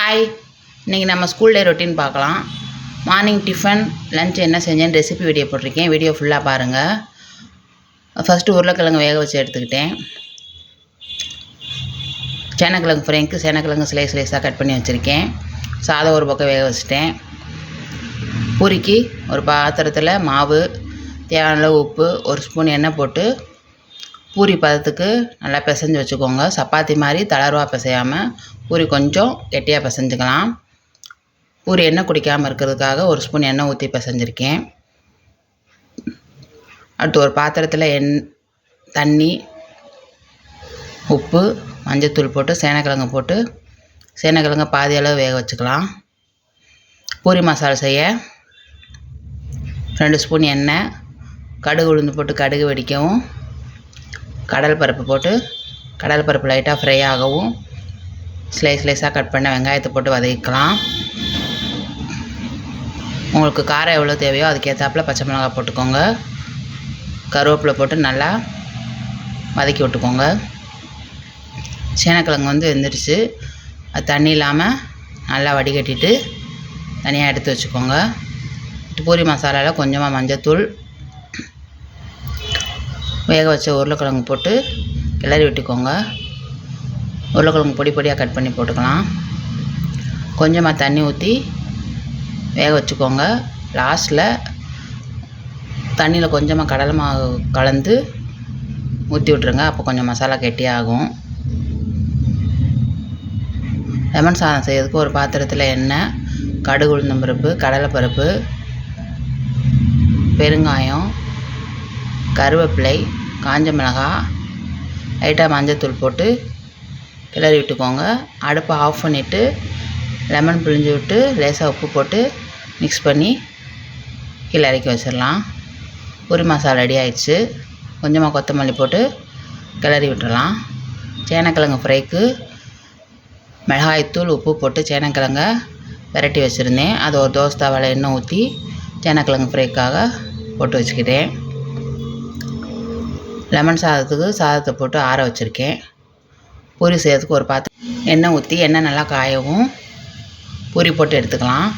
Hi, இன்றைக்கி நம்ம school day routine பார்க்கலாம். மார்னிங் டிஃபன், லஞ்ச் என்ன செஞ்சேன்னு ரெசிபி வீடியோ போட்டிருக்கேன். வீடியோ ஃபுல்லாக பாருங்கள். ஃபஸ்ட்டு உருளைக்கிழங்கு வேக வச்சு எடுத்துக்கிட்டேன். சேனக்கிழங்கு ஃப்ரைக்கு சேனக்கிழங்கு ஸ்லைஸாக கட் பண்ணி வச்சுருக்கேன். சாதம் ஒரு பக்கம் வேக வச்சுட்டேன். பூரிக்கு ஒரு பாத்திரத்தில் மாவு, தேவையான உப்பு, ஒரு ஸ்பூன் எண்ணெய் போட்டு பூரி பதத்துக்கு நல்லா பிசைஞ்சு வச்சுக்கோங்க. சப்பாத்தி மாதிரி தளர்வாக பிசையாமல் பூரி கொஞ்சம் கெட்டியாக பிசைஞ்சுக்கலாம். பூரி எண்ணெய் குடிக்காமல் இருக்கிறதுக்காக ஒரு ஸ்பூன் எண்ணெய் ஊற்றி பிசைஞ்சிருக்கேன். அடுத்து ஒரு பாத்திரத்தில் தண்ணி, உப்பு, மஞ்சத்தூள் போட்டு சேனக்கிழங்கு பாதி அளவு வேக வச்சுக்கலாம். பூரி மசாலா செய்ய 2 ஸ்பூன் எண்ணெய், கடுகு உளுந்து போட்டு கடுகு வெடிக்கவும், கடல் பருப்பு லைட்டாக ஃப்ரை ஆகவும், ஸ்லைஸாக கட் பண்ண வெங்காயத்தை போட்டு வதக்கிக்கலாம். உங்களுக்கு காரம் எவ்வளோ தேவையோ அதுக்கேற்றாப்புல பச்சை மிளகாய் போட்டுக்கோங்க. கருவேப்பிலை போட்டு நல்லா வதக்கி விட்டுக்கோங்க. சேனக்கிழங்கு வெந்துடுச்சு. அது தண்ணி இல்லாமல் நல்லா வடிகட்டிட்டு தனியாக எடுத்து வச்சுக்கோங்க. பூரி மசாலாவில் கொஞ்சமாக மஞ்சத்தூள், வேக வச்ச உருளைக்கிழங்கு போட்டு கிளறி விட்டுக்கோங்க. உருளைக்கிழங்கு பொடியாக கட் பண்ணி போட்டுக்கலாம். கொஞ்சமாக தண்ணி ஊற்றி வேக வச்சுக்கோங்க. லாஸ்ட்டில் தண்ணியில் கொஞ்சமாக கடலை மாவு கலந்து ஊற்றி விட்ருங்க. அப்போ கொஞ்சம் மசாலா கெட்டியாகும். லெமன் சாதம் செய்யறதுக்கு ஒரு பாத்திரத்தில் எண்ணெய், கடுகு உளுந்தம்பருப்பு, கடலைப்பருப்பு, பெருங்காயம், கருவேப்பிலை, காஞ்ச மிளகாய், லைட்டாக மஞ்சத்தூள் போட்டு கிளறி விட்டுக்கோங்க. அடுப்பை ஆஃப் பண்ணிவிட்டு லெமன் பிழிஞ்சு விட்டு லேசாக உப்பு போட்டு மிக்ஸ் பண்ணி கீழே இறக்கி வச்சிடலாம். பூரி மசாலா ரெடி ஆயிடுச்சு. கொஞ்சமாக கொத்தமல்லி போட்டு கிளறி விட்டுடலாம். சேனக்கிழங்கு ஃப்ரைக்கு மிளகாய்த்தூள், உப்பு போட்டு சேனக்கிழங்கை விரட்டி வச்சுருந்தேன். அதை ஒரு தோசை தவாவில் எண்ணெய் ஊற்றி சேனக்கிழங்கு ஃப்ரைக்காக போட்டு வச்சுக்கிட்டேன். லெமன் சாதத்தை போட்டு ஆற வச்சுருக்கேன். பூரி செய்யறதுக்கு ஒரு எண்ணெய் ஊற்றி எண்ணெய் நல்லா காயவும் பூரி போட்டு எடுத்துக்கலாம்.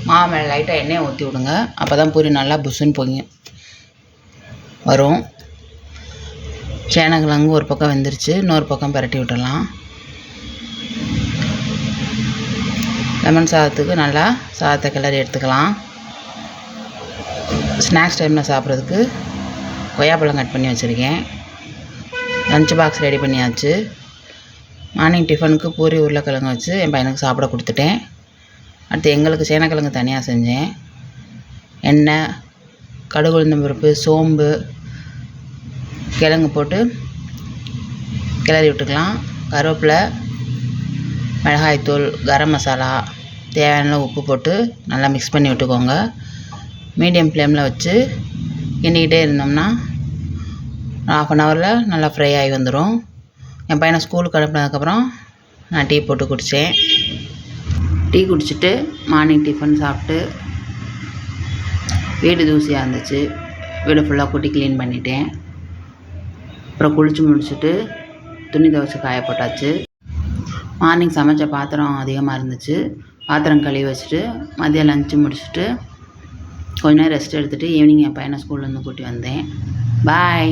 மாவு மேலே லைட்டாக எண்ணெயை ஊற்றி விடுங்க. அப்போ தான் பூரி நல்லா புஷ்ஷுன்னு பொங்கி வரும். சேனக்கிழங்கு ஒரு பக்கம் வெந்துருச்சு. இன்னொரு பக்கம் பரட்டி விட்டுடலாம். லெமன் சாதத்துக்கு நல்லா சாதத்தை கிளறி எடுத்துக்கலாம். ஸ்நாக்ஸ் டைமில் சாப்பிட்றதுக்கு கொய்யாப்பழம் கட் பண்ணி வச்சுருக்கேன். லஞ்ச் பாக்ஸ் ரெடி பண்ணியாச்சு. மார்னிங் டிஃபனுக்கு பூரி உருளைக்கிழங்கு வச்சு என் பையனுக்கு சாப்பிட கொடுத்துட்டேன். அடுத்து எங்களுக்கு சேனக்கிழங்கு தனியாக செஞ்சேன். எண்ணெய், கடுகு உளுந்தம்பருப்பு, சோம்பு, கிழங்கு போட்டு கிளறி விட்டுக்கலாம். கருவேப்பிலை, மிளகாய்த்தூள், கரம் மசாலா, தேவையான உப்பு போட்டு நல்லா மிக்ஸ் பண்ணி விட்டுக்கோங்க. மீடியம் ஃப்ளேமில் வச்சு கிண்டிக்கிட்டே இருந்தோம்னா 1/2 ஹவரில் நல்லா ஃப்ரை ஆகி வந்துடும். என் பையனை ஸ்கூலுக்கு அனுப்பினதுக்கப்புறம் நான் டீ போட்டு குடித்தேன். டீ குடிச்சிட்டு மார்னிங் டிஃபன் சாப்பிட்டு வீடு தூசியாக இருந்துச்சு. வீடு ஃபுல்லாக கூட்டி க்ளீன் பண்ணிட்டேன். அப்புறம் குளித்து முடிச்சுட்டு துணி துவைச்சி காய போட்டாச்சு. மார்னிங் சமைச்ச பாத்திரம் அதிகமாக இருந்துச்சு. பாத்திரம் கழுவி வச்சுட்டு மதியம் லஞ்சு முடிச்சுட்டு கொஞ்ச நேரம் ரெஸ்ட் எடுத்துகிட்டு ஈவினிங் என் பையனை ஸ்கூல்லேருந்து கூட்டி வந்தேன். பாய்.